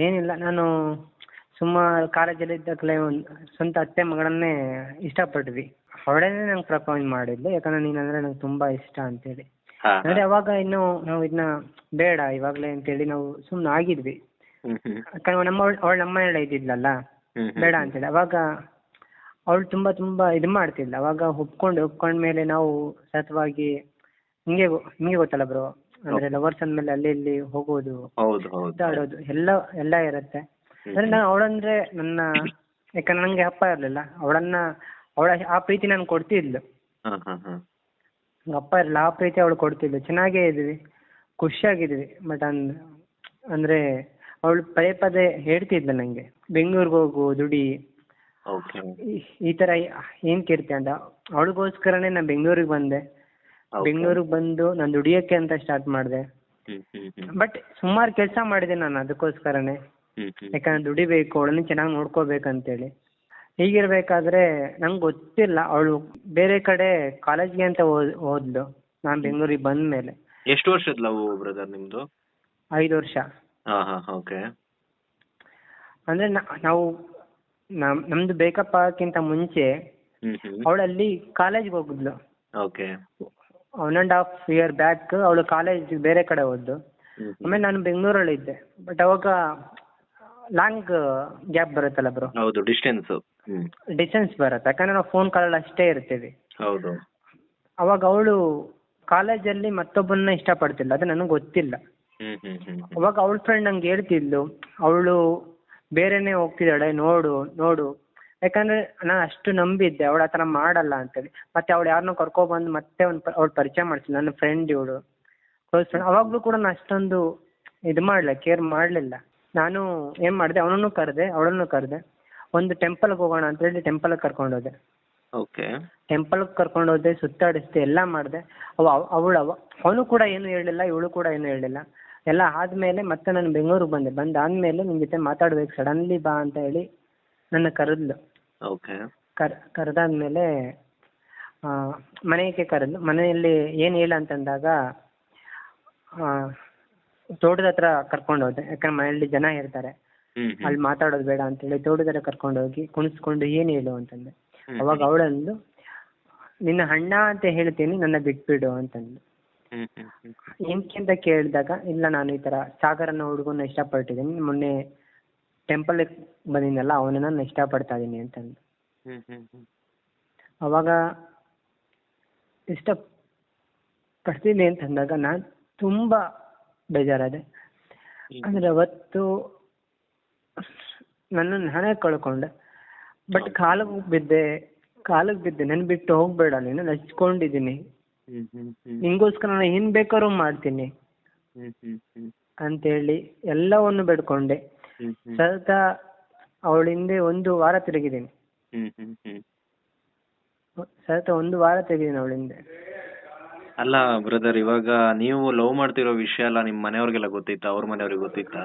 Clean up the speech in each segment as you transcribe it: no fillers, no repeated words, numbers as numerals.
ಏನಿಲ್ಲ, ನಾನು ಸುಮಾರು ಕಾಲೇಜಲ್ಲಿ ಇದ್ದಾಗಲೇ ಒಂದು ಸ್ವಂತ ಅತ್ತೆ ಮಗಳನ್ನೇ ಇಷ್ಟಪಟ್ವಿ. ಅವಳೇ ನಂಗೆ ಪ್ರಪೋಸ್ ಮಾಡಿದ್ಲು, ಯಾಕಂದ್ರೆ ನೀನಂದ್ರೆ ನಂಗೆ ತುಂಬಾ ಇಷ್ಟ ಅಂತೇಳಿ. ಹಾ ಅಂದ್ರೆ ಅವಾಗ ಇನ್ನು ನಾವು ಇದನ್ನ ಬೇಡ ಇವಾಗಲೇ ಅಂತೇಳಿ ನಾವು ಸುಮ್ಮನೆ ಆಗಿದ್ವಿ. ಯಾಕಂದ್ರೆ ಅವಳು ನಮ್ಮ ಮನೆಯಲ್ಲೇ ಇದ್ದಿದ್ಲಲ್ಲ, ಬೇಡ ಅಂತೇಳಿ. ಅವಾಗ ಅವಳು ತುಂಬಾ ತುಂಬಾ ಇದು ಮಾಡ್ತಿದ್ಲು. ಅವಾಗ ಒಪ್ಕೊಂಡ್ಮೇಲೆ ನಾವು ಸತತವಾಗಿ ನಿಂಗೆ ಗೊತ್ತಲ್ಲ ಬ್ರೋ, ಅಂದ್ರೆ ಲವರ್ಸ್ ಅಂದ್ಮೇಲೆ ಅಲ್ಲಿ ಇಲ್ಲಿ ಹೋಗೋದು, ಹೌದು ಆಡೋದು ಎಲ್ಲ ಇರುತ್ತೆ. ಅಂದ್ರೆ ನಾನು ಅವಳಂದ್ರೆ ನನ್ನ, ಯಾಕಂದ್ರೆ ನಂಗೆ ಅಪ್ಪ ಇರ್ಲಿಲ್ಲ, ಅವಳ ಆ ಪ್ರೀತಿ ನಾನು ಕೊಡ್ತಿದ್ಲು. ಅಪ್ಪ ಇರಲಿಲ್ಲ, ಆ ಪ್ರೀತಿ ಅವಳು ಕೊಡ್ತಿದ್ಲು. ಚೆನ್ನಾಗೇ ಇದ್ವಿ, ಖುಷಿಯಾಗಿದ್ವಿ. ಬಟ್ ಅಂದ್ರೆ ಅವಳು ಪದೇ ಪದೇ ಹೇಳ್ತಿದ್ಲು ನಂಗೆ, ಬೆಂಗಳೂರಿಗೆ ಹೋಗು, ದುಡಿ, ಈ ತರ ಏನ್ ಕೇಳ್ತೆ ಅಂತ. ಅವಳಿಗೋಸ್ಕರನೇ ನಾನು ಬೆಂಗಳೂರಿಗೆ ಬಂದೆ. ಬೆಂಗಳೂರಿಗೆ ಬಂದು ನಾನು ದುಡಿಯಕ್ಕೆ ಅಂತ ಸ್ಟಾರ್ಟ್ ಮಾಡಿದೆ. ಬಟ್ ಸುಮಾರು ಕೆಲಸ ಮಾಡಿದೆ ನಾನು ಅದಕ್ಕೋಸ್ಕರನೇ, ಯಾಕಂದ್ರೆ ದುಡಿಬೇಕು, ಅವಳನ್ನ ಚೆನ್ನಾಗಿ ನೋಡ್ಕೋಬೇಕಂತೇಳಿ. ಹೀಗಿರ್ಬೇಕಾದ್ರೆ ನಂಗೆ ಗೊತ್ತಿಲ್ಲ, ಅವಳು ಬೇರೆ ಕಡೆ ಕಾಲೇಜ್ಗೆ ಅಂತ ಹೋದ್ಲು ನಾನು ಬೆಂಗಳೂರಿಗೆ ಬಂದ ಮೇಲೆ. ಎಷ್ಟು ವರ್ಷದ ಲವ್ ಬ್ರದರ್ ನಿಮ್ದು? 5 ವರ್ಷ. ಓಕೆ. ಅಂದ್ರೆ ನಾವು ನಮ್ದು ಬ್ರೇಕಪ್ ಆಗಕ್ಕಿಂತ ಮುಂಚೆ ಅವಳಲ್ಲಿ ಕಾಲೇಜ್ಗೆ ಹೋಗಿದ್ಲು. ಓಕೆ. 1.5 year ಬ್ಯಾಕ್ ಅವಳು ಕಾಲೇಜ್ ಬೇರೆ ಕಡೆ ಹೋದ್ಲು. ಆಮೇಲೆ ನಾನು ಬೆಂಗಳೂರಲ್ಲಿ ಇದ್ದೆ. ಬಟ್ ಅವಾಗ ಲಾಂಗ್ ಗ್ಯಾಪ್ ಬರುತ್ತಲ್ಲ ಬ್ರೋ. ಹೌದು, ಡಿಸ್ಟೆನ್ಸ್ ಬರುತ್ತೆ, ಯಾಕಂದ್ರೆ ನಾವು ಫೋನ್ ಕಾಲಲ್ಲಿ ಅಷ್ಟೇ ಇರ್ತೀವಿ. ಹೌದು. ಅವಾಗ ಅವಳು ಕಾಲೇಜಲ್ಲಿ ಮತ್ತೊಬ್ಬನ್ನ ಇಷ್ಟಪಡ್ತಿಲ್ಲ, ಅದು ನನಗೆ ಗೊತ್ತಿಲ್ಲ. ಅವಾಗ ಅವಳ ಫ್ರೆಂಡ್ ನಂಗೆ ಹೇಳ್ತಿದ್ಲು, ಅವಳು ಬೇರೆನೆ ಹೋಗ್ತಿದ್ದಾಳೆ, ನೋಡು. ಯಾಕಂದ್ರೆ ನಾನು ಅಷ್ಟು ನಂಬಿದ್ದೆ ಅವಳು ಆ ಥರ ಮಾಡಲ್ಲ ಅಂತೇಳಿ. ಮತ್ತೆ ಅವಳು ಯಾರನ್ನೋ ಕರ್ಕೊಬಂದು ಮತ್ತೆ ಅವಳು ಪರಿಚಯ ಮಾಡಿಸಿಲ್ಲ, ನನ್ನ ಫ್ರೆಂಡ್ ಇವಳು, ಕ್ಲೋಸ್ ಫ್ರೆಂಡ್. ಅವಾಗಲೂ ಕೂಡ ನಾನು ಅಷ್ಟೊಂದು ಇದು ಕೇರ್ ಮಾಡಲಿಲ್ಲ. ನಾನು ಏನು ಮಾಡಿದೆ, ಅವಳನ್ನು ಕರೆದೆ. ಒಂದು ಟೆಂಪಲ್ಗೆ ಹೋಗೋಣ ಅಂತ ಹೇಳಿ ಟೆಂಪಲ್ಗೆ ಕರ್ಕೊಂಡೋದೆ. ಟೆಂಪಲ್ಗೆ ಕರ್ಕೊಂಡೋದೆ, ಸುತ್ತಾಡಿಸ್ದೆ, ಎಲ್ಲ ಮಾಡಿದೆ. ಅವನು ಕೂಡ ಏನು ಹೇಳಲಿಲ್ಲ, ಇವಳು ಕೂಡ ಏನು ಹೇಳಲಿಲ್ಲ. ಎಲ್ಲ ಆದಮೇಲೆ ಮತ್ತೆ ನಾನು ಬೆಂಗಳೂರಿಗೆ ಬಂದಾದ್ಮೇಲೆ ನಿನ್ನ ಜೊತೆ ಮಾತಾಡ್ಬೇಕು, ಸಡನ್ಲಿ ಬಾ ಅಂತ ಹೇಳಿ ನನ್ನ ಕರೆದ್ಲು. ಕರೆದಾದ್ಮೇಲೆ ಮನೆಗೆ ಕರೆದ್ಲು. ಮನೆಯಲ್ಲಿ ಏನು ಹೇಳ ಅಂತಂದಾಗ ತೋಟದ ಹತ್ರ ಕರ್ಕೊಂಡೋದೆ, ಯಾಕಂದ್ರೆ ಮನೆಯಲ್ಲಿ ಜನ ಇರ್ತಾರೆ, ಅಲ್ಲಿ ಮಾತಾಡೋದು ಬೇಡ ಅಂತೇಳಿ ತೋಟದ ಹತ್ರ ಕರ್ಕೊಂಡೋಗಿ ಕುಣಿಸ್ಕೊಂಡು ಏನು ಹೇಳು ಅಂತಂದೆ. ಅವಾಗ ಅವಳಂದು, ನಿನ್ನ ಅಣ್ಣ ಅಂತ ಹೇಳ್ತೀನಿ, ನನ್ನ ಬಿಟ್ಬಿಡು ಅಂತಂದು. ಏನಕ್ಕೆ ಅಂತ ಕೇಳಿದಾಗ, ಇಲ್ಲ ನಾನು ಈ ಥರ ಸಾಗರ್ ಅನ್ನೋ ಹುಡುಗನ ಇಷ್ಟಪಟ್ಟಿದ್ದೀನಿ, ಮೊನ್ನೆ ಟೆಂಪಲ್ಗೆ ಬಂದಿದ್ದಲ್ಲ ಅವನನ್ನ ನಾನು ಇಷ್ಟಪಡ್ತಾ ಇದ್ದೀನಿ ಅಂತಂದು. ಅವಾಗ ಇಷ್ಟಪಡ್ತೀನಿ ಅಂತಂದಾಗ ನಾನು ತುಂಬ ಬೇಜಾರಾದೆ. ಅಂದರೆ ಅವತ್ತು ನನ್ನನ್ನು ನಾನೇ ಕಳ್ಕೊಂಡೆ. ಬಟ್ ಕಾಲಿಗೆ ಬಿದ್ದೆ, ನನ್ನ ಬಿಟ್ಟು ಹೋಗ್ಬೇಡ, ನೀನು ಹಚ್ಕೊಂಡಿದ್ದೀನಿ, ನಿಂಗೋಸ್ಕರ ನಾನು ಏನು ಬೇಕಾದ್ರೂ ಮಾಡ್ತೀನಿ ಅಂತೇಳಿ ಎಲ್ಲವನ್ನು ಬೇಡ್ಕೊಂಡೆ. ಸತತ ಅವಳ ಹಿಂದೆ 1 ವಾರ ತಿರುಗಿದ್ದೀನಿ. ಅವಳ ಹಿಂದೆ. ಅಲ್ಲ ಬ್ರದರ್, ಇವಾಗ ನೀವು ಲವ್ ಮಾಡ್ತಿರೋ ವಿಷಯ ಎಲ್ಲ ನಿಮ್ಮ ಮನೆಯವ್ರಿಗೆಲ್ಲ ಗೊತ್ತಿತ್ತಾ? ಅವ್ರ ಮನೆಯವ್ರಿಗೆ ಗೊತ್ತಿತ್ತಾ?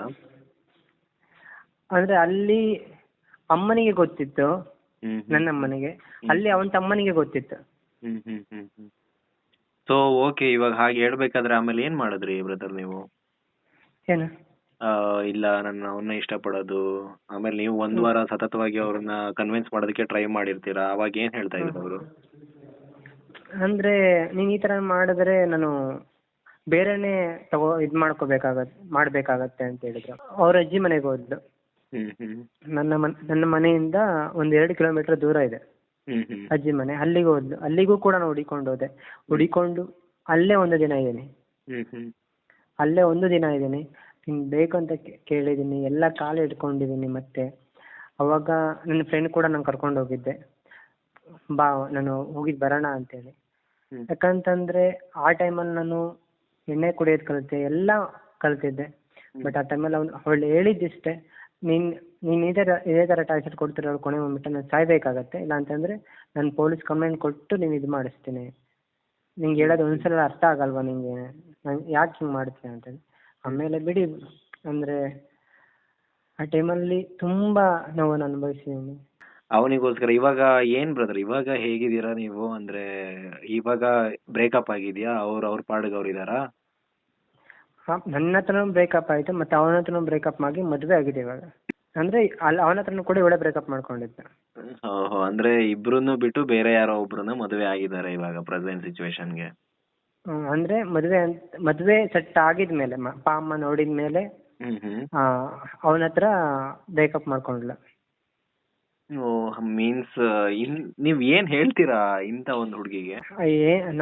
ಅಂದ್ರೆ ಅಲ್ಲಿ ಅಮ್ಮನಿಗೆ ಗೊತ್ತಿತ್ತು, ನನ್ನ ಅಮ್ಮನಿಗೆ. ಅಲ್ಲಿ ಅವನ ತಮ್ಮನಿಗೆ ಗೊತ್ತಿತ್ತು. ಸೊ ಓಕೆ, ಇವಾಗ ಹಾಗೆ ಹೇಳ್ಬೇಕಾದ್ರೆ ಆಮೇಲೆ ಏನ್ ಮಾಡಿದ್ರಿ ಬ್ರದರ್ ನೀವು? ಏನು? ಇಲ್ಲ ನನ್ನ ಅವನ್ನ ಇಷ್ಟಪಡೋದು, ಆಮೇಲೆ ನೀವು 1 ವಾರ ಸತತವಾಗಿ ಅವ್ರನ್ನ ಕನ್ವಿನ್ಸ್ ಮಾಡೋದಕ್ಕೆ ಟ್ರೈ ಮಾಡಿರ್ತೀರಾ, ಅವಾಗ ಏನ್ ಹೇಳ್ತಾ ಇದ್ರು ಅವರು? ಅಂದ್ರೆ ನೀನ್ ಈ ತರ ಮಾಡಿದ್ರೆ ನಾನು ಬೇರೆನೆ ಮಾಡ್ಬೇಕಾಗತ್ತೆ ಅಂತ ಹೇಳಿದ್ರು. ಅವ್ರ ಅಜ್ಜಿ ಮನೆಗೆ ಹೋದ್ಲು. ನನ್ನ ಮನೆಯಿಂದ 1-2 ಕಿಲೋಮೀಟರ್ ದೂರ ಇದೆ ಅಜ್ಜಿ ಮನೆ. ಅಲ್ಲಿಗೆ ಹೋದ್ಲು. ಅಲ್ಲಿಗೂ ಕೂಡ ನಾನು ಹುಡಿಕೊಂಡು ಅಲ್ಲೇ 1 ದಿನ ಇದ್ದೀನಿ. ನಿಂಗೆ ಬೇಕು ಅಂತ ಕೇಳಿದ್ದೀನಿ, ಎಲ್ಲ ಕಾಲು ಹಿಡ್ಕೊಂಡಿದ್ದೀನಿ. ಮತ್ತೆ ಅವಾಗ ನನ್ನ ಫ್ರೆಂಡ್ ಕೂಡ ನಾನು ಕರ್ಕೊಂಡು ಹೋಗಿದ್ದೆ, ಬಾ ನಾನು ಹೋಗಿದ್ದು ಬರೋಣ ಅಂತೇಳಿ. ಯಾಕಂತಂದ್ರೆ ಆ ಟೈಮಲ್ಲಿ ನಾನು ಎಣ್ಣೆ ಕುಡಿಯೋದು ಕಲಿತೆ, ಎಲ್ಲ ಕಲ್ತಿದ್ದೆ. ಬಟ್ ಆ ಟೈಮಲ್ಲಿ ಅವಳು ಹೇಳಿದ್ದಿಷ್ಟೇ, ನೀನು ಇದೇ ಥರ ಟಾರ್ಚರ್ ಕೊಡ್ತಿರೋ ಕೊನೆ ಬಂದ್ಬಿಟ್ಟು ನಾನು ಸಾಯ್ಬೇಕಾಗತ್ತೆ, ಇಲ್ಲ ಅಂತಂದರೆ ನಾನು ಪೊಲೀಸ್ ಕಂಪ್ಲೇಂಟ್ ಕೊಟ್ಟು ನೀನು ಇದು ಮಾಡಿಸ್ತೀನಿ, ನಿಂಗೆ ಹೇಳೋದು ಒಂದ್ಸಲ ಅರ್ಥ ಆಗಲ್ವಾ ನಿಂಗೆ, ನಾನು ಯಾಕೆ ಹಿಂಗೆ ಮಾಡ್ತೀನಿ ಅಂತೇಳಿ. ಆಮೇಲೆ ಬಿಡಿ, ಅಂದರೆ ಆ ಟೈಮಲ್ಲಿ ತುಂಬ ನೋವನ್ನು ಅನುಭವಿಸಿದ್ದೀನಿ. ಅವನಿಗೋಸ್ಕರ ಇವಾಗ ಏನ್ ಬ್ರದರ್, ಇವಾಗ ಹೇಗಿದ್ದೀರಾ ನೀವು? ಅಂದ್ರೆ ಇವಾಗ ಬ್ರೇಕಪ್ ಆಗಿದ್ಯಾ? ಅವ್ರ ಪಾಡಿಗೆ ಅವ್ರು ಇದಾರಾ? ನನ್ನ ಹತ್ರನೂ ಬ್ರೇಕಪ್ ಆಯಿತು ಮತ್ತು ಅವನ ಹತ್ರನೂ ಬ್ರೇಕಪ್ ಆಗಿ ಮದುವೆ ಆಗಿದೆ ಇವಾಗ. ಅಂದರೆ ಅಲ್ಲಿ ಅವನ ಹತ್ರನೂ ಕೂಡ ಇವಳೇ ಬ್ರೇಕಪ್ ಮಾಡ್ಕೊಂಡಿದ್ದ. ಓಹೋ, ಅಂದ್ರೆ ಇಬ್ರನ್ನು ಬಿಟ್ಟು ಬೇರೆ ಯಾರೋ ಒಬ್ರನ್ನ ಮದುವೆ ಆಗಿದ್ದಾರೆ ಇವಾಗ ಪ್ರೆಸೆಂಟ್ ಸಿಚುವೇಶನ್ಗೆ. ಅಂದರೆ ಮದುವೆ ಸೆಟ್ ಆಗಿದ್ಮೇಲೆ ಅಪ್ಪ ಅಮ್ಮ ನೋಡಿದ ಮೇಲೆ ಅವನ ಹತ್ರ ಬ್ರೇಕಪ್ ಮಾಡ್ಕೊಂಡ್ಲ. ಮೀನ್ಸ್ ನೀವ್ ಏನ್ ಹೇಳ್ತೀರಾ ಇಂತ ಒಂದು ಹುಡುಗಿಗೆ?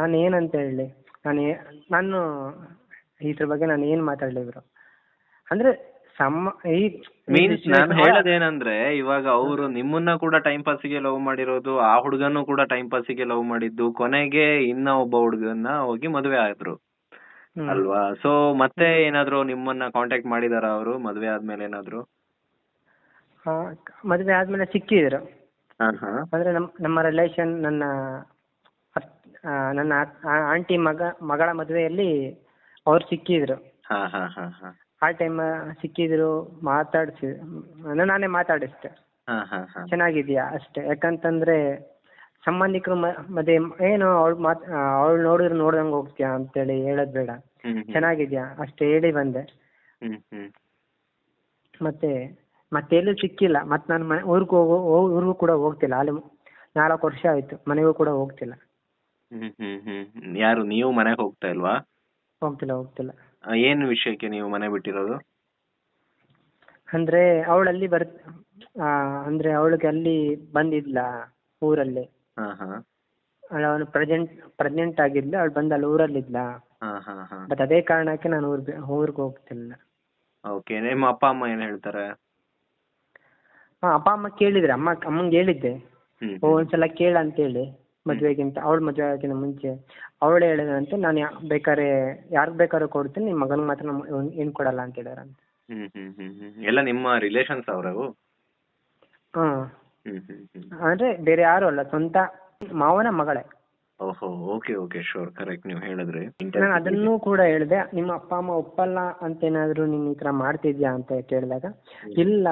ನಾನು ಏನಂತ ಹೇಳಿ, ನಾನು ಇದ್ರ ಬಗ್ಗೆ ನಾನು ಏನು ಮಾತಾಡಲಿ ಬ್ರೋ. ಅಂದರೆ ಮೀನ್ಸ್ ನಾನು ಹೇಳೋದೇನಂದ್ರೆ, ಇವಾಗ ಅವರು ನಿಮ್ಮನ್ನ ಕೂಡ ಟೈಮ್ ಪಾಸಿಗೆ ಲವ್ ಮಾಡಿರೋದು, ಆ ಹುಡುಗನ್ನು ಕೂಡ ಟೈಮ್ ಪಾಸಿಗೆ ಲವ್ ಮಾಡಿದ್ದು, ಕೊನೆಗೆ ಇನ್ನ ಒಬ್ಬ ಹುಡುಗನ್ನ ಹೋಗಿ ಮದುವೆ ಆದ್ರು ಅಲ್ವಾ? ಸೊ ಮತ್ತೆ ಏನಾದ್ರು ನಿಮ್ಮನ್ನ ಕಾಂಟ್ಯಾಕ್ಟ್ ಮಾಡಿದಾರ ಅವರು ಮದುವೆ ಆದ್ಮೇಲೆ ಏನಾದ್ರು? ಮದುವೆ ಆದ್ಮೇಲೆ ಸಿಕ್ಕಿದ್ರು. ಅಂದ್ರೆ ನಮ್ಮ ರಿಲೇಷನ್, ನನ್ನ ಆಂಟಿ ಮಗಳ ಮದುವೆಯಲ್ಲಿ ಅವ್ರು ಸಿಕ್ಕಿದ್ರು. ಆ ಟೈಮ್ ಸಿಕ್ಕಿದ್ರು, ನಾನೇ ಮಾತಾಡಿಸ್ದೆ, ಚೆನ್ನಾಗಿದ್ಯಾ ಅಷ್ಟೇ. ಯಾಕಂತಂದ್ರೆ ಸಂಬಂಧಿಕರು ಮದುವೆ ಏನು ಅವಳು ನೋಡ್ದಂಗೆ ಹೋಗ್ತೀಯಾ ಅಂತೇಳಿ ಹೇಳೋದ್ ಬೇಡ, ಚೆನ್ನಾಗಿದ್ಯಾ ಅಷ್ಟೇ ಹೇಳಿ ಬಂದೆ. ಮತ್ತೆ ಎಲ್ಲೂ ಸಿಕ್ಕಿಲ್ಲ. ಮತ್ತೆ ನಾನು ಊರಿಗೂ ಕೂಡ ಹೋಗ್ತಿಲ್ಲ. ಅಲ್ಲಿ 4 ವರ್ಷ ಆಯ್ತು, ಮನೆಗೂ ಕೂಡ ಹೋಗ್ತಿಲ್ಲ. ಯಾರು ನೀವು ಮನೆಗೆ ಹೋಗ್ತಾ ಇಲ್ವಾ? ಹೋಗ್ತಿಲ್ಲ. ಏನು ವಿಷಯಕ್ಕೆ ನೀವು ಮನೆ ಬಿಟ್ಟಿರೋದು? ಅಂದ್ರೆ ಅವಳಲ್ಲಿ ಅಂದ್ರೆ ಅವಳಿಗೆ ಅಲ್ಲಿ ಬಂದಿದ್ಲ ಊರಲ್ಲಿ. ಅವಳು ಪ್ರೆಗ್ನೆಂಟ್ ಆಗಿದ್ಲ, ಅವಳು ಬಂದು ಅಲ್ಲಿ ಊರಲ್ಲಿದ್ಲ. ಬಟ್ ಅದೇ ಕಾರಣಕ್ಕೆ ನಾನು ಊರಿಗೆ ಹೋಗ್ತಿಲ್ಲ. ಓಕೆ, ನಿಮ್ಮ ಅಪ್ಪ ಅಮ್ಮ ಏನ್ ಹೇಳ್ತಾರೆ? ಅಪ್ಪ ಅಮ್ಮ ಕೇಳಿದ್ರೆ, ಅಮ್ಮಂಗೆ ಹೇಳಿದ್ದೆ ಒಂದ್ಸಲ ಕೇಳ ಅಂತೇಳಿ, ಮದ್ವೆಗಿಂತ ಅವಳು ಮದ್ವೆ ಆಗಿನ ಮುಂಚೆ ಅವಳು ಹೇಳಿದಂತೆ, ನಾನು ಯಾರಿಗ್ ಬೇಕಾದ್ರೂ ಕೊಡ್ತೀನಿ, ನಿಮ್ಮ ಮಗನಿಗೆ ಮಾತ್ರ ಏನ್ ಕೊಡಲ್ಲ ಅಂತ ಹೇಳಿದಾರಂತೆ. ಎಲ್ಲ ನಿಮ್ಮ ರಿಲೇಷನ್ಸ್ ಅವ್ರವು? ಅಂದ್ರೆ ಬೇರೆ ಯಾರು ಅಲ್ಲ, ಸ್ವಂತ ಮಾವನ ಮಗಳೇ. ಓಹೋ, ಓಕೆ ಓಕೆ, ಶೋರ್, ಕರೆಕ್ಟ್, ನೀವು ಹೇಳಿದ್ರಿ. ನಾನು ಅದನ್ನೂ ಕೂಡ ಹೇಳಿದೆ, ನಿಮ್ಮ ಅಪ್ಪ ಅಮ್ಮ ಒಪ್ಪಲ್ಲ ಅಂತ ಏನಾದ್ರು ನೀನ್ ಈ ತರ ಮಾಡ್ತಿದ್ಯಾ ಅಂತ ಕೇಳಿದಾಗ, ಇಲ್ಲ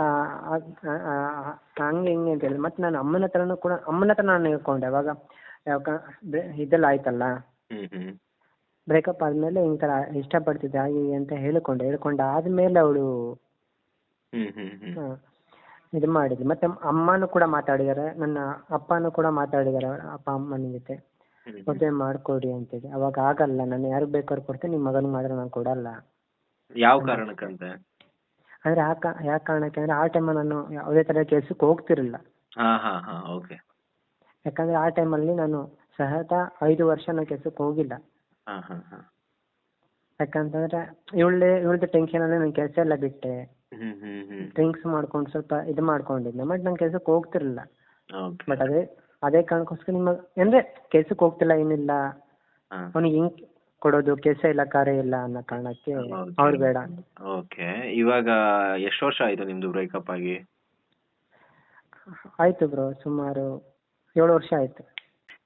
ಹಂಗೆ ಹಿಂಗೆ ಅಂತ ಹೇಳಿದೆ. ಮತ್ತೆ ನಾನು ಅಮ್ಮನ ಹತ್ರ ನಾನು ಹೇಳ್ಕೊಂಡೆ. ಅವಾಗ ಇದೆಲ್ಲ ಆಯ್ತಲ್ಲ, ಬ್ರೇಕಪ್ ಆದ್ಮೇಲೆ ಈ ತರ ಇಷ್ಟಪಡ್ತಿದ್ದೆ ಹಾಗೆ ಅಂತ ಹೇಳ್ಕೊಂಡೆ ಆದ್ಮೇಲೆ ಅವಳು ಇದು ಮಾಡಿದ್ವಿ. ಮತ್ತೆ ಅಮ್ಮನೂ ಕೂಡ ಮಾತಾಡಿದಾರೆ, ನನ್ನ ಅಪ್ಪನೂ ಕೂಡ ಮಾತಾಡಿದಾರೆ ಅಪ್ಪ ಅಮ್ಮನ ಜೊತೆ, ಮದುವೆ ಮಾಡ್ಕೊಡಿ ಅಂತೇಳಿ. ಅವಾಗ ಆಗಲ್ಲ, ನಾನು ಯಾರಿಗ್ ಬೇಕಾದ್ರೂ ಕೊಡ್ತೇನೆ, ನಿಮ್ಮ ಮಗನಿಗೆ ಮಾತ್ರ ನಾನು ಕೊಡಲ್ಲ. ಯಾವ ಕಾರಣಕ್ಕಂತೆ? ಅಂದ್ರೆ ಯಾವ ಕಾರಣಕ್ಕೆ ಅಂದ್ರೆ, ಆ ಟೈಮ್ ನಾನು ಯಾವುದೇ ತರ ಕೆಲ್ಸಕ್ಕೆ ಹೋಗ್ತಿರ್ಲಿಲ್ಲ. ಯಾಕಂದ್ರೆ ಆ ಟೈಮಲ್ಲಿ ನಾನು ಸಹತ 5 ವರ್ಷ ನಾನು ಕೆಲ್ಸಕ್ಕೆ ಹೋಗಿಲ್ಲ. ಯಾಕಂತಂದ್ರೆ ಇವಳ್ದು ಟೆನ್ಷನ್ ಅಲ್ಲಿ ನಾನು ಕೆಲಸ ಎಲ್ಲ ಬಿಟ್ಟೆ, ಡ್ರಿಂಕ್ಸ್ ಮಾಡ್ಕೊಂಡು ಸ್ವಲ್ಪ ಇದು ಮಾಡ್ಕೊಂಡಿದ್ದೆ. ಬಟ್ ನಾನು ಕೆಲ್ಸಕ್ಕೆ ಹೋಗ್ತಿರ್ಲಿಲ್ಲ. ಬಟ್ ಅದೇ ಕಾರಣಕ್ಕೋಸ್ಕರ ಅಂದ್ರೆ ಕೆಲ್ಸಕ್ಕೆ ಹೋಗ್ತಿಲ್ಲ, ಏನಿಲ್ಲ, ಅವನಿಗೆ ಹಿಂಗ್ ಕೊಡೋದು, ಕೆಲಸ ಇಲ್ಲ, ಕಾರ್ಯ ಇಲ್ಲ ಅನ್ನೋ ಕಾರಣಕ್ಕೆ ಅವ್ರು ಬೇಡ ಅಂತ. ಓಕೆ, ಇವಾಗ ಎಷ್ಟು ವರ್ಷ ಆಯ್ತು ನಿಮ್ದು ಬ್ರೇಕಪ್ ಆಗಿ? ಆಯ್ತು ಬ್ರೋ, ಸುಮಾರು 7 ವರ್ಷ ಆಯ್ತು.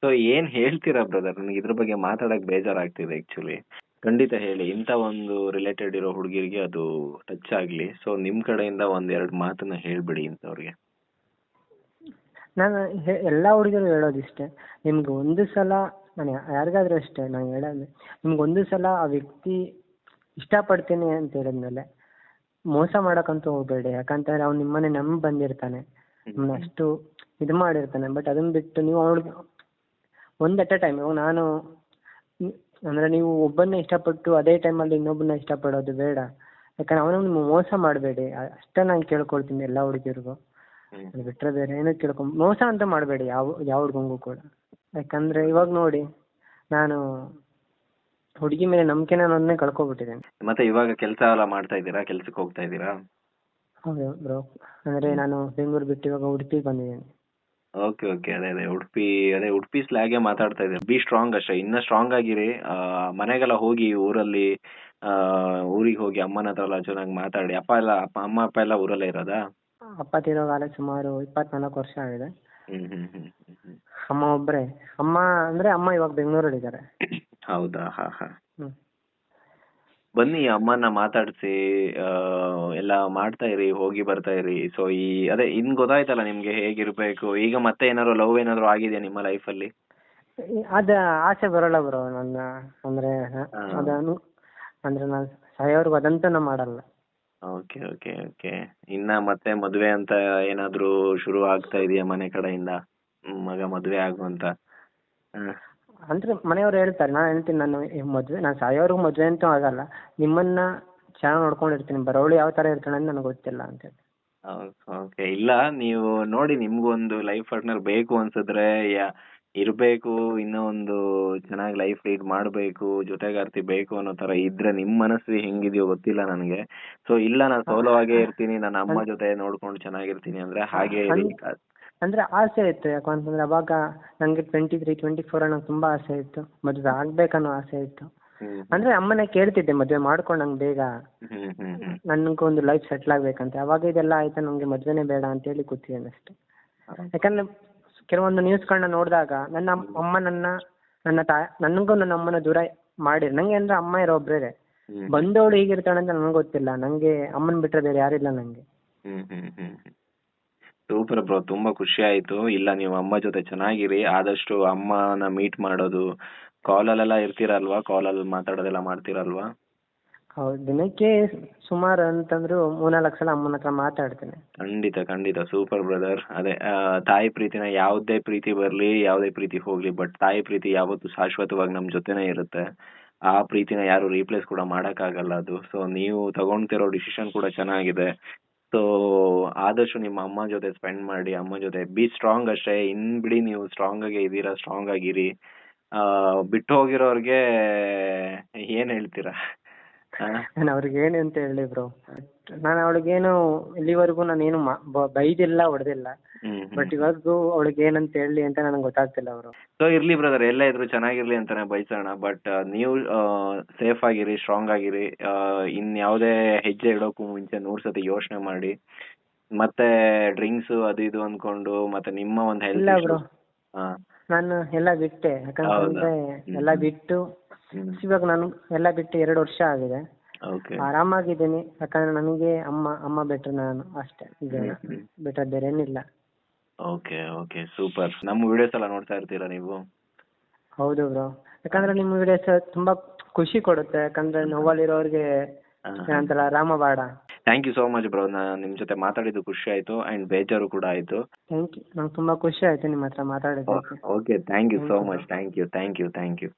ಸೊ ಏನ್ ಹೇಳ್ತೀರಾ ಬ್ರದರ್? ನನಗೆ ಇದ್ರ ಬಗ್ಗೆ ಮಾತಾಡಕ್ ಬೇಜಾರಾಗ್ತಿದೆ ಆಕ್ಚುಲಿ. ಖಂಡಿತ ಹೇಳಿ, ಇಂತ ಒಂದು ರಿಲೇಟೆಡ್ ಇರೋ ಹುಡುಗಿರಿಗೆ ಅದು ಟಚ್ ಆಗ್ಲಿ. ಸೊ ನಿಮ್ ಕಡೆಯಿಂದ 1-2 ಮಾತನ್ನ ಹೇಳ್ಬಿಡಿ ಇಂಥವ್ರಿಗೆ. ನಾನು ಎಲ್ಲಾ ಹುಡುಗರು ಹೇಳೋದಿಷ್ಟೇ, ನಿಮ್ಗೆ ಒಂದು ಸಲ, ನಾನು ಯಾರಿಗಾದ್ರೂ ಅಷ್ಟೇ ನಾನು ಹೇಳೋದು, ನಿಮ್ಗೆ ಒಂದು ಸಲ ಆ ವ್ಯಕ್ತಿ ಇಷ್ಟಪಡ್ತೀನಿ ಅಂತ ಹೇಳಿದ್ಮೇಲೆ ಮೋಸ ಮಾಡಕ್ಕಂತೂ ಹೋಗ್ಬೇಡಿ. ಯಾಕಂತಂದ್ರೆ ಅವ್ನು ನಿಮ್ಮನ್ನೇ ನಂಬಿ ಬಂದಿರ್ತಾನೆ, ನಿಮ್ಮನ್ನ ಅಷ್ಟು ಇದು ಮಾಡಿರ್ತಾನೆ. ಬಟ್ ಅದನ್ನ ಬಿಟ್ಟು ನೀವು ಅವಳಿಗೆ ಅಟ್ ಎ ಟೈಮ್, ನಾನು ಅಂದ್ರೆ ನೀವು ಒಬ್ಬನ್ನೇ ಇಷ್ಟಪಟ್ಟು ಅದೇ ಟೈಮಲ್ಲಿ ಇನ್ನೊಬ್ಬನ ಇಷ್ಟಪಡೋದು ಬೇಡ. ಯಾಕಂದ್ರೆ ಅವನು ನಿಮ್ಗೆ ಮೋಸ ಮಾಡಬೇಡಿ ಅಷ್ಟೇ ನಾನು ಕೇಳ್ಕೊಳ್ತೀನಿ ಎಲ್ಲ ಹುಡುಗಿರಿಗೂ. ಅದು ಬಿಟ್ಟರೆ ಬೇರೆ ಏನೋ ಮೋಸ ಅಂತ ಮಾಡಬೇಡಿ ಯಾವ ಹುಡುಗಂಗೂ ಕೂಡ. ಯಾಕಂದ್ರೆ ಇವಾಗ ನೋಡಿ, ನಾನು ಹುಡುಗಿ ಮೇಲೆ ನಂಬಿಕೆನ ಅನ್ನೋದನ್ನೇ ಕಳ್ಕೊಬಿಟ್ಟಿದ್ದೇನೆ. ಮತ್ತೆ ಇವಾಗ ಕೆಲಸ ಎಲ್ಲ ಮಾಡ್ತಾ ಇದ್ದೀರಾ? ಕೆಲ್ಸಕ್ಕೆ ಹೋಗ್ತಾ ಇದ್ದೀರಾ? ಹೌದು ಬ್ರೋ, ಅಂದ್ರೆ ನಾನು ಬೆಂಗಳೂರು ಬಿಟ್ಟು ಇವಾಗ ಉಡುಪಿಗೆ ಬಂದಿದ್ದೇನೆ. ಓಕೆ ಓಕೆ, ಉಡುಪಿ ಸ್ಲ್ಯಾಗೆ ಮಾತಾಡ್ತಾ ಇದ್ದೀರಾ. ಬಿ ಸ್ಟ್ರಾಂಗ್ ಅಷ್ಟೇ, ಇನ್ನ ಸ್ಟ್ರಾಂಗ್ ಆಗಿರಿ. ಮನೆಗೆಲ್ಲ ಹೋಗಿ ಊರಿಗೆ ಹೋಗಿ ಅಮ್ಮನ ಹತ್ರ ಎಲ್ಲ ಚೆನ್ನಾಗಿ ಮಾತಾಡಿ. ಅಮ್ಮ ಅಪ್ಪ ಎಲ್ಲ ಊರಲ್ಲೇ ಇರೋದಾ? ಅಪ್ಪ ತೀರೋಗಾಲ ಸುಮಾರು 24 ವರ್ಷ ಆಗಿದೆ. ಅಮ್ಮ ಒಬ್ರೆ. ಅಮ್ಮ ಇವಾಗ ಬೆಂಗಳೂರಲ್ಲಿ ಇದ್ದಾರೆ. ಹೌದಾ? ಬನ್ನಿ, ಅಮ್ಮನ ಮಾತಾಡ್ಸಿ, ಎಲ್ಲ ಮಾಡ್ತಾ ಇರಿ, ಹೋಗಿ ಬರ್ತಾ ಇರಿ. ಸೊ ಇನ್ ಗೊತ್ತಾಯ್ತಲ್ಲ ನಿಮ್ಗೆ ಹೇಗಿರ್ಬೇಕು. ಈಗ ಮತ್ತೆ ಏನಾದ್ರು ಲವ್ ಏನಾದ್ರು ಆಗಿದೆಯಾ ನಿಮ್ಮ ಲೈಫ್ ಅಲ್ಲಿ? ಅದ ಆಸೆ ಬರೋಲ್ಲ ಬ್ರೋ ನನ್ನ. ಅಂದ್ರೆ ನಾನು ಸಾಯೋರ್ಗು ಅದಂತೂ ನಾ ಮಾಡಲ್ಲ. Okay okay okay. ಇನ್ನ ಮತ್ತೆ ಮದ್ವೆ ಅಂತ ಏನಾದ್ರು ಶುರು ಆಗ್ತಾ ಇದೆಯಾ ಮನೆ ಕಡೆಯಿಂದ? ಮಗ ಮದ್ವೆ ಆಗು ಅಂತ. ಅಂದ್ರೆ ಮನೆಯವ್ರು ಹೇಳ್ತಾರೆ, ನಾನು ಹೇಳ್ತೀನಿ ನಾನು ಮದ್ವೆ ನಾನು ಸಾಯೋರ್ಗು ಮದ್ವೆ ಅಂತೂ ಆಗಲ್ಲ, ನಿಮ್ಮನ್ನ ಚೆನ್ನಾಗಿ ನೋಡ್ಕೊಂಡಿರ್ತೀನಿ, ಬರೋಳು ಯಾವ ತರ ಇರ್ತಾಳೆ ಅಂತ ನನಗೆ ಗೊತ್ತಿಲ್ಲ ಅಂತ ಹೇಳಿ. ಓಕೆ. ಇಲ್ಲ, ನೀವು ನೋಡಿ ನಿಮ್ಗೂ ಒಂದು ಲೈಫ್ ಪಾರ್ಟ್ನರ್ ಬೇಕು ಅನ್ಸಿದ್ರೆ ಇರ್ಬೇಕು, ಇನ್ನೂ ಒಂದು ಚೆನ್ನಾಗಿ ಲೈಫ್ ಲೀಡ್ ಮಾಡ್ಬೇಕು, ಜೊತೆಗಾರ್ತಿ ಬೇಕು ಅನ್ನೋ ತರ ಇದ್ರೆ ನಿಮ್ ಮನಸ್ಸು ಹೆಂಗಿದ್ಯೋ ಗೊತ್ತಿಲ್ಲ ನನಗೆ. ಸೊ ಇಲ್ಲ, ನಾನು ಸೋಲೋ ಆಗೇ ಇರ್ತೀನಿ, ನನ್ನ ಅಮ್ಮ ಜೊತೆ ನೋಡ್ಕೊಂಡು ಚೆನ್ನಾಗಿರ್ತೀನಿ ಅಂದ್ರೆ ಹಾಗೆ ಇರಿ. ಅಂದ್ರೆ ಆಸೆ ಇತ್ತು, ಯಾಕಂತಂದ್ರೆ ಅವಾಗ ನಂಗೆ 23, 24 ನಂಗೆ ತುಂಬಾ ಆಸೆ ಇತ್ತು, ಮದ್ವೆ ಆಗ್ಬೇಕನ್ನೋ ಆಸೆ ಇತ್ತು. ಅಂದ್ರೆ ಅಮ್ಮನೇ ಕೇಳ್ತಿದ್ದೆ ಮದ್ವೆ ಮಾಡ್ಕೊಂಡು ನಂಗೆ ಬೇಗ ನನ್ಗೊಂದು ಲೈಫ್ ಸೆಟ್ಲ್ ಆಗ್ಬೇಕಂತ. ಅವಾಗ ಇದೆಲ್ಲ ಆಯ್ತಾ ನಂಗೆ ಮದ್ವೆನೇ ಬೇಡ ಅಂತ ಹೇಳಿ ಕೂತಿದ್ದೇನೆ ಅಷ್ಟೇ. ಯಾಕಂದ್ರೆ ಕೆಲವೊಂದು ನ್ಯೂಸ್ಗಳನ್ನ ನೋಡಿದಾಗ ನನ್ನ ಅಮ್ಮ ನನಗೂ ನನ್ನ ಅಮ್ಮನ ದೂರ ಮಾಡಿರ್. ನಂಗೆ ಅಂದ್ರೆ ಅಮ್ಮ ಇರೋ ಒಬ್ರೇ, ಬಂದವಳು ಹೀಗಿರ್ತಾಳೆ ಅಂತ ನನಗೆ ಗೊತ್ತಿಲ್ಲ. ನಂಗೆ ಅಮ್ಮನ್ ಬಿಟ್ರೆ ಬೇರೆ ಯಾರಿಲ್ಲ ನಂಗೆ. ಸೂಪರ್ ಬ್ರೋ, ತುಂಬಾ ಖುಷಿ ಆಯ್ತು. ಇಲ್ಲ, ನೀವು ಅಮ್ಮ ಜೊತೆ ಚೆನ್ನಾಗಿರಿ, ಆದಷ್ಟು ಅಮ್ಮನ ಮೀಟ್ ಮಾಡೋದು, ಕಾಲಲ್ಲೆಲ್ಲ ಇರ್ತೀರಲ್ವಾ, ಕಾಲಲ್ಲಿ ಮಾತಾಡೋದೆಲ್ಲ ಮಾಡ್ತೀರಲ್ವಾ? ಹೌದು, ದಿನಕ್ಕೆ ಸುಮಾರು ಅಂತಂದ್ರು 3-4 ಸಲ ಅಮ್ಮನ ಹತ್ರ ಮಾತಾಡ್ತೇನೆ. ಖಂಡಿತ ಖಂಡಿತ, ಸೂಪರ್ ಬ್ರದರ್. ಅದೇ ತಾಯಿ ಪ್ರೀತಿನ ಯಾವುದೇ ಪ್ರೀತಿ ಬರ್ಲಿ, ಯಾವುದೇ ಪ್ರೀತಿ ಹೋಗ್ಲಿ, ಬಟ್ ತಾಯಿ ಪ್ರೀತಿ ಯಾವತ್ತೂ ಶಾಶ್ವತವಾಗಿ ನಮ್ ಜೊತೆನೆ ಇರುತ್ತೆ. ಆ ಪ್ರೀತಿನ ಯಾರು ರೀಪ್ಲೇಸ್ ಕೂಡ ಮಾಡಕ್ಕಾಗಲ್ಲ ಅದು. ಸೊ ನೀವು ತಗೊಂತಿರೋ ಡಿಸಿಷನ್ ಕೂಡ ಚೆನ್ನಾಗಿದೆ. ಸೊ ಆದಷ್ಟು ನಿಮ್ಮ ಅಮ್ಮ ಜೊತೆ ಸ್ಪೆಂಡ್ ಮಾಡಿ, ಅಮ್ಮ ಜೊತೆ ಬಿ ಸ್ಟ್ರಾಂಗ್ ಅಷ್ಟೇ. ಬಿಡಿ, ನೀವು ಸ್ಟ್ರಾಂಗ್ ಆಗಿ ಇದೀರಾ, ಸ್ಟ್ರಾಂಗ್ ಆಗಿರಿ. ಬಿಟ್ಟು ಹೋಗಿರೋರ್ಗೆ ಏನ್ ಹೇಳ್ತೀರಾ? ನಾನು ಅವ್ರಿಗೆ ಏನು ಅಂತ ಹೇಳಿ ಬ್ರೋ, ನಾನು ಅವಳಿಗೇನು ಇಲ್ಲಿವರೆಗೂ ನಾನೇನು ಬೈದಿಲ್ಲ, ಹೊಡೆದಿಲ್ಲ. ಬಟ್ ಇವಾಗೂ ಅವಳಿಗೆ ಏನಂತ ಹೇಳಿ ಅಂತ ನನಗೆ ಗೊತ್ತಾಗ್ತಿಲ್ಲ ಅವರು. ಸೊ ಇರ್ಲಿ ಬ್ರದರ್, ಎಲ್ಲ ಇದ್ರು ಚೆನ್ನಾಗಿರ್ಲಿ ಅಂತಾನೆ ಬಯಸೋಣ. ಬಟ್ ನೀವು ಸೇಫ್ ಆಗಿರಿ, ಸ್ಟ್ರಾಂಗ್ ಆಗಿರಿ. ಇನ್ಯಾವುದೇ ಹೆಜ್ಜೆ ಇಡೋಕ್ಕೂ ಮುಂಚೆ 100 ಸತಿ ಯೋಚನೆ ಮಾಡಿ. ಮತ್ತೆ ಡ್ರಿಂಕ್ಸ್ ಅದು ಇದು ಅನ್ಕೊಂಡು ಮತ್ತೆ ನಿಮ್ಮ ಒಂದು ಹೆಲ್ತ್ ಇಲ್ಲ ಬ್ರೋ, ನಾನು ಎಲ್ಲ ಬಿಟ್ಟೆ. ಯಾಕಂತಂದ್ರೆ ಎಲ್ಲ ಬಿಟ್ಟು ಇವಾಗ ನಾನು ಎಲ್ಲ ಬಿಟ್ಟು 2 ವರ್ಷ ಆಗಿದೆ. ಆರಾಮಾಗಿದ್ದೀನಿ. ಯಾಕಂದ್ರೆ ನನಗೆ ಅಮ್ಮ ಬಿಟ್ರೆ ನಾನು ಅಷ್ಟೇ, ಬಿಟ್ರೆ ಬೇರೆ ಏನಿಲ್ಲ. Okay okay, super. ನಮ್ಮ ವಿಡಿಯೋಸ್ ಎಲ್ಲ ನೋಡ್ತಾ ಇರ್ತೀರಾ ನೀವು? ಹೌದು ಬ್ರೋ, ಯಾಕಂದ್ರೆ ನಿಮ್ಮ ವಿಡಿಯೋಸ್ ತುಂಬಾ ಖುಷಿ ಕೊಡುತ್ತೆ. ಯಾಕಂದ್ರೆ ನೋವಲ್ಲಿರೋರ್ಗೆ ಏನಂತಲ್ಲ, ರಾಮಬಾಣ. Thank you so much bro, ನಿಮ್ ಜೊತೆ ಮಾತಾಡಿದ್ದು ಖುಷಿ ಆಯ್ತು ಅಂಡ್ ಬೇಜಾರು ಕೂಡ ಆಯ್ತು. ಥ್ಯಾಂಕ್ ಯು, ನಂಗೆ ತುಂಬಾ ಖುಷಿ ಆಯ್ತು ನಿಮ್ಮ ಹತ್ರ ಮಾತಾಡಿದ್ದಕ್ಕೆ. Okay, thank you so much. Thank you.